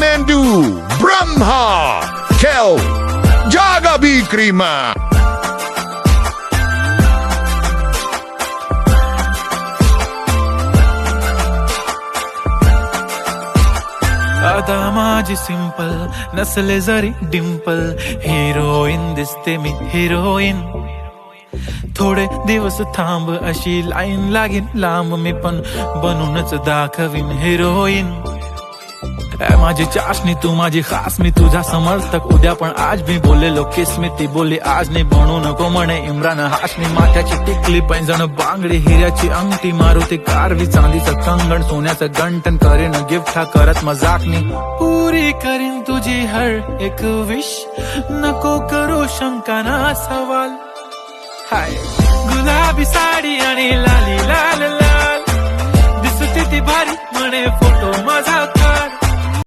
Kathmandu, Brahma, Kel, Jaga Bikrima. आता माझी simple नसले जरी डिंपल, हिरोईन दिसते मी हिरोईन. थोडे दिवस थांब अशी लाईन लागीन लांब, मी पण बनूनच दाखवीन हिरोईन. माझी चाशनी तू माझी खास, मी तुझा समर्थक उद्या पण आज मी बोललेलो किस मी, ती बोलली आज नाही बनू नको म्हणे इम्रान हाशमी. माथ्याची टिकली पैंजण बांगडी हिऱ्याची अंगठी, मारुती कारवी चांदीचं कंगण सोन्याचं गंटन, करीन गिफ्ट हा करत मजाकनी. पुरी करीन तुझी हर एक विश, नको करू शंका ना सवाल. हाय गुलाबी साडी आणि लाली लाल लाल, दिसते ती भारी म्हणे फोटो माझा काढ.